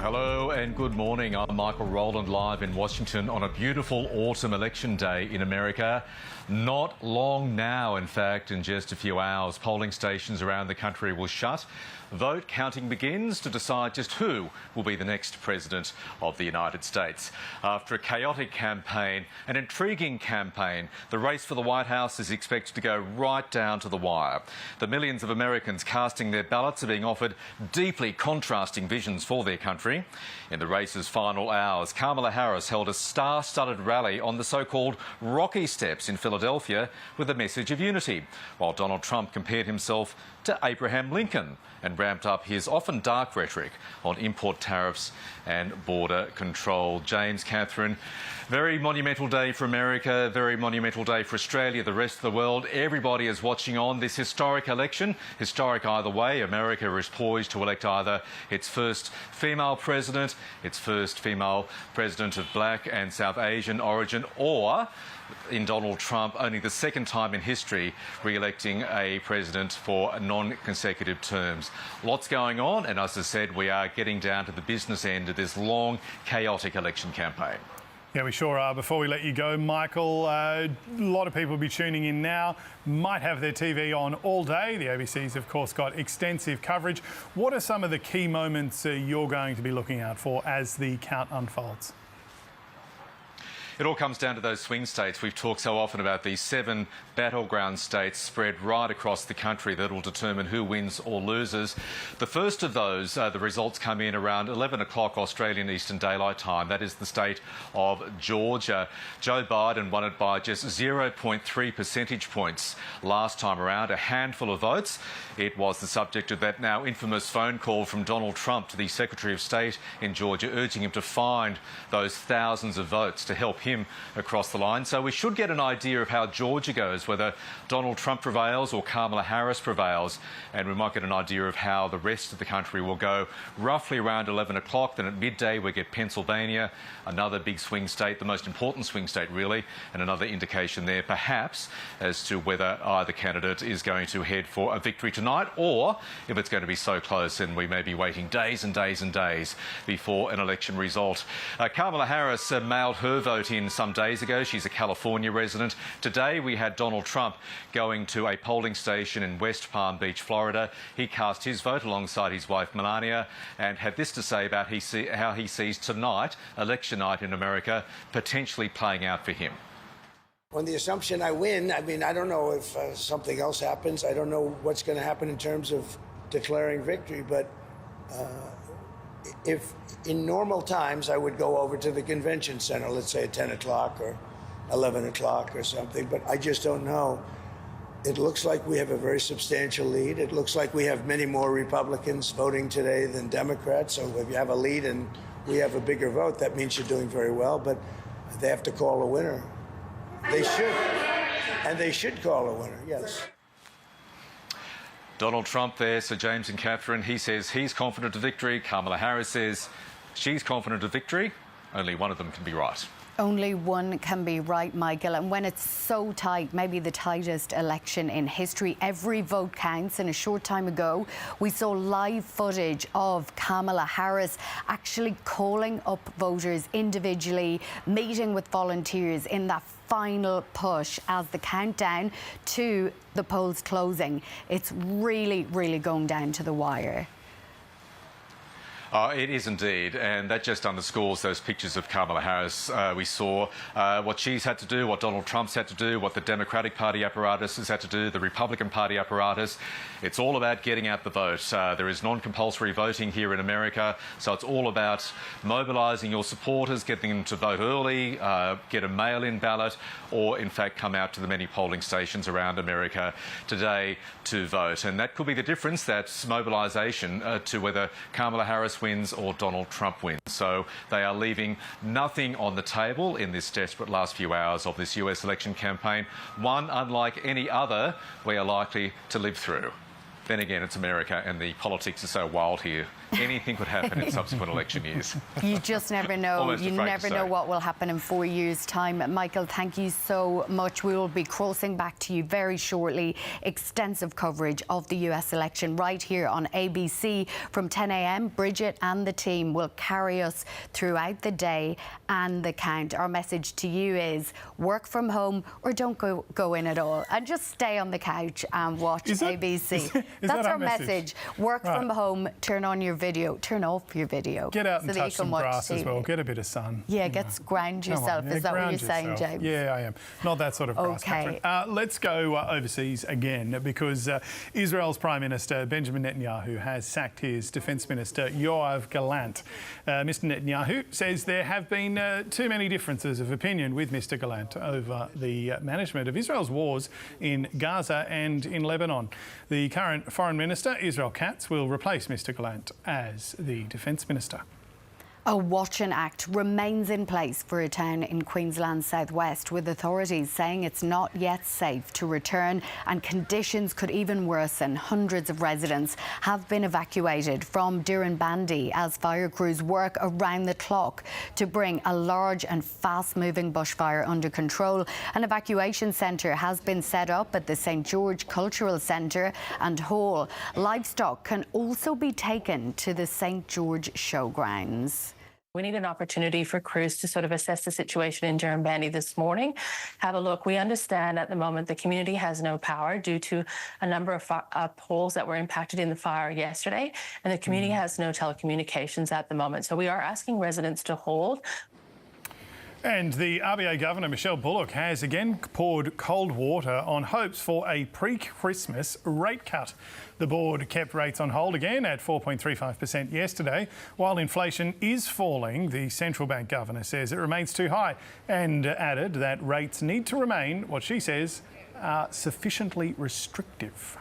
Hello and good morning. I'm Michael Rowland, live in Washington on a beautiful autumn election day in America. Not long now, in fact, in just a few hours, polling stations around the country will shut. Vote counting begins to decide just who will be the next president of the United States. After a chaotic campaign, an intriguing campaign, the race for the White House is expected to go right down to the wire. The millions of Americans casting their ballots are being offered deeply contrasting visions for their country. In the race's final hours, Kamala Harris held a star-studded rally on the so-called Rocky Steps in Philadelphia with a message of unity, while Donald Trump compared himself to Abraham Lincoln and ramped up his often dark rhetoric on import tariffs and border control. James, Catherine, very monumental day for America, very monumental day for Australia, the rest of the world. Everybody is watching on this historic election. Historic either way. America is poised to elect either its first female president, its first female president of black and South Asian origin, or in Donald Trump, only the second time in history re-electing a president for non-consecutive terms. Lots going on, and as I said, we are getting down to the business end of this long, chaotic election campaign. Yeah, we sure are. Before we let you go, Michael, a lot of people will be tuning in now, might have their TV on all day. The ABC's, of course, got extensive coverage. What are some of the key moments you're going to be looking out for as the count unfolds? It all comes down to those swing states. We've talked so often about these 7 battleground states spread right across the country that will determine who wins or loses. The first of those, the results come in around 11 o'clock Australian Eastern Daylight Time. That is the state of Georgia. Joe Biden won it by just 0.3 percentage points last time around, a handful of votes. It was the subject of that now infamous phone call from Donald Trump to the Secretary of State in Georgia, urging him to find those thousands of votes to help him across the line. So we should get an idea of how Georgia goes, whether Donald Trump prevails or Kamala Harris prevails, and we might get an idea of how the rest of the country will go roughly around 11 o'clock. Then at midday we get Pennsylvania, another big swing state, the most important swing state really, and another indication there perhaps as to whether either candidate is going to head for a victory tonight, or if it's going to be so close and we may be waiting days and days and days before an election result. Kamala Harris mailed her vote in some days ago. She's a California resident. Today we had Donald Trump going to a polling station in West Palm Beach, Florida. He cast his vote alongside his wife Melania and had this to say about how he sees tonight, election night in America, potentially playing out for him. On the assumption I win, I mean, I don't know if something else happens. I don't know what's going to happen in terms of declaring victory, but if in normal times I would go over to the convention center, let's say at 10 o'clock or 11 o'clock or something, but I just don't know. It looks like we have a very substantial lead. It looks like we have many more Republicans voting today than Democrats. So if you have a lead and we have a bigger vote, that means you're doing very well, but they have to call a winner. They should, and they should call a winner, yes. Donald Trump there, Sir James and Catherine, he says he's confident of victory. Kamala Harris says she's confident of victory. Only one of them can be right. Only one can be right, Michael. And when it's so tight, maybe the tightest election in history, every vote counts. And a short time ago, we saw live footage of Kamala Harris actually calling up voters individually, meeting with volunteers in that final push as the countdown to the polls closing. It's really, really going down to the wire. It is indeed, and that just underscores those pictures of Kamala Harris. We saw what she's had to do, what Donald Trump's had to do, what the Democratic Party apparatus has had to do, the Republican Party apparatus. It's all about getting out the vote. There is non-compulsory voting here in America, so it's all about mobilising your supporters, getting them to vote early, get a mail-in ballot, or in fact come out to the many polling stations around America today to vote. And that could be the difference, that's mobilisation to whether Kamala Harris wins or Donald Trump wins. So they are leaving nothing on the table in this desperate last few hours of this US election campaign, one unlike any other we are likely to live through. Then again, it's America and the politics are so wild here anything could happen in subsequent election years. You just never know. Almost You afraid to never say. know what will happen in 4 years' time. Michael, thank you so much. We will be crossing back to you very shortly. Extensive coverage of the US election right here on ABC from 10 a.m. Bridget and the team will carry us throughout the day and the count. Our message to you is work from home or don't go in at all and just stay on the couch and watch ABC. That's our message. Work from home, turn on your video, turn off your video. Get out and so touch some grass as well. Get a bit of sun. Yeah, ground yourself. Is that what you're saying, James? Yeah, I am. Not that sort of grass country. Let's go overseas again because Israel's Prime Minister Benjamin Netanyahu has sacked his Defence Minister Yoav Gallant. Mr Netanyahu says there have been too many differences of opinion with Mr Gallant over the management of Israel's wars in Gaza and in Lebanon. The current Foreign Minister, Israel Katz, will replace Mr Gallant as the Defence Minister. A watch-in act remains in place for a town in Queensland's southwest, with authorities saying it's not yet safe to return and conditions could even worsen. Hundreds of residents have been evacuated from Dirranbandi as fire crews work around the clock to bring a large and fast-moving bushfire under control. An evacuation centre has been set up at the St George Cultural Centre and Hall. Livestock can also be taken to the St George Showgrounds. We need an opportunity for crews to sort of assess the situation in Dirranbandi this morning, have a look. We understand at the moment the community has no power due to a number of poles that were impacted in the fire yesterday, and the community has no telecommunications at the moment. So we are asking residents to hold. And the RBA Governor, Michelle Bullock, has again poured cold water on hopes for a pre-Christmas rate cut. The board kept rates on hold again at 4.35% yesterday. While inflation is falling, the central bank governor says it remains too high and added that rates need to remain, what she says, sufficiently restrictive.